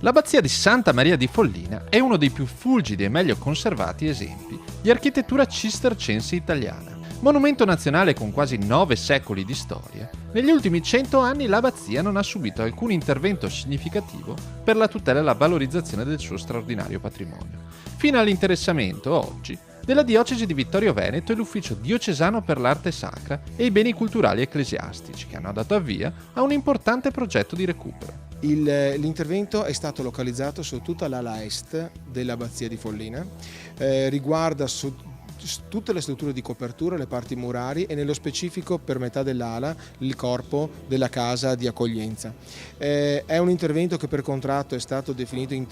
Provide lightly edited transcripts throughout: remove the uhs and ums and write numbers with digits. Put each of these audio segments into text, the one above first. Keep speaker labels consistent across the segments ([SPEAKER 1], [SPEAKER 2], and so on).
[SPEAKER 1] L'abbazia di Santa Maria di Follina è uno dei più fulgidi e meglio conservati esempi di architettura cistercense italiana. Monumento nazionale con quasi 9 secoli di storia, negli ultimi 100 anni l'abbazia non ha subito alcun intervento significativo per la tutela e la valorizzazione del suo straordinario patrimonio, fino all'interessamento, oggi, della diocesi di Vittorio Veneto e l'ufficio diocesano per l'arte sacra e i beni culturali ecclesiastici, che hanno dato avvia a un importante progetto di recupero.
[SPEAKER 2] L'intervento è stato localizzato su tutta l'ala est dell'abbazia di Follina, riguarda tutte le strutture di copertura, le parti murari e nello specifico per metà dell'ala il corpo della casa di accoglienza. È un intervento che per contratto è stato definito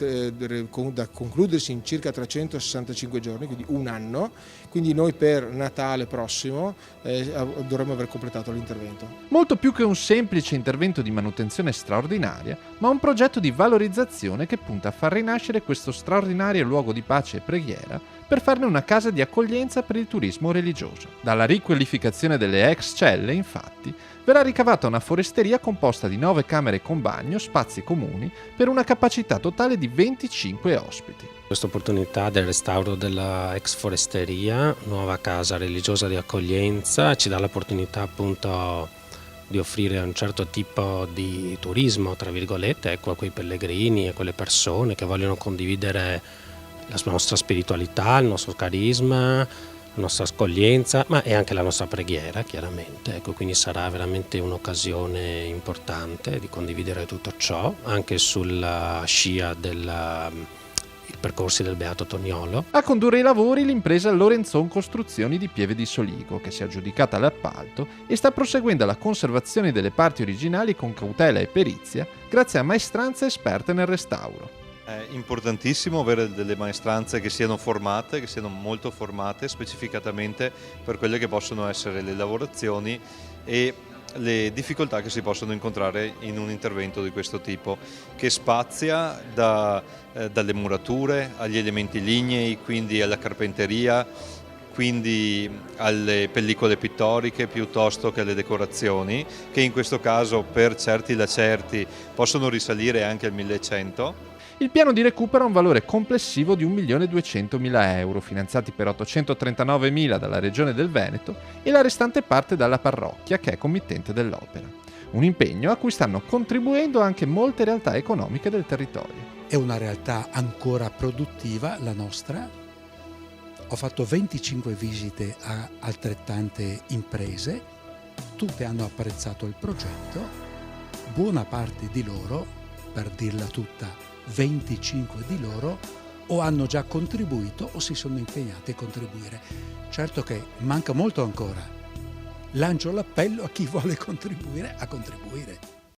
[SPEAKER 2] da concludersi in circa 365 giorni, quindi un anno, quindi noi per Natale prossimo dovremmo aver completato l'intervento.
[SPEAKER 1] Molto più che un semplice intervento di manutenzione straordinaria, ma un progetto di valorizzazione che punta a far rinascere questo straordinario luogo di pace e preghiera per farne una casa di accoglienza per il turismo religioso. Dalla riqualificazione delle ex celle, infatti, verrà ricavata una foresteria composta di 9 camere con bagno, spazi comuni, per una capacità totale di 25 ospiti.
[SPEAKER 3] Questa opportunità del restauro della ex foresteria, nuova casa religiosa di accoglienza, ci dà l'opportunità appunto di offrire un certo tipo di turismo, tra virgolette, ecco, a quei pellegrini, a quelle persone che vogliono condividere la nostra spiritualità, il nostro carisma, la nostra accoglienza, ma è anche la nostra preghiera, chiaramente. Ecco, quindi sarà veramente un'occasione importante di condividere tutto ciò, anche sulla scia i percorsi del Beato Toniolo.
[SPEAKER 1] A condurre i lavori l'impresa Lorenzon Costruzioni di Pieve di Soligo, che si è aggiudicata l'appalto e sta proseguendo la conservazione delle parti originali con cautela e perizia, grazie a maestranze esperte nel restauro.
[SPEAKER 4] È importantissimo avere delle maestranze che siano formate, che siano molto formate specificatamente per quelle che possono essere le lavorazioni e le difficoltà che si possono incontrare in un intervento di questo tipo, che spazia dalle murature agli elementi lignei, quindi alla carpenteria, quindi alle pellicole pittoriche piuttosto che alle decorazioni, che in questo caso per certi lacerti possono risalire anche al 1100.
[SPEAKER 1] Il piano di recupero ha un valore complessivo di 1.200.000 euro, finanziati per 839.000 dalla Regione del Veneto e la restante parte dalla parrocchia, che è committente dell'opera. Un impegno a cui stanno contribuendo anche molte realtà economiche del territorio.
[SPEAKER 5] È una realtà ancora produttiva, la nostra. Ho fatto 25 visite a altrettante imprese, tutte hanno apprezzato il progetto, buona parte di loro, per dirla tutta, 25 di loro o hanno già contribuito o si sono impegnati a contribuire. Certo che manca molto ancora. Lancio l'appello a chi vuole contribuire a contribuire.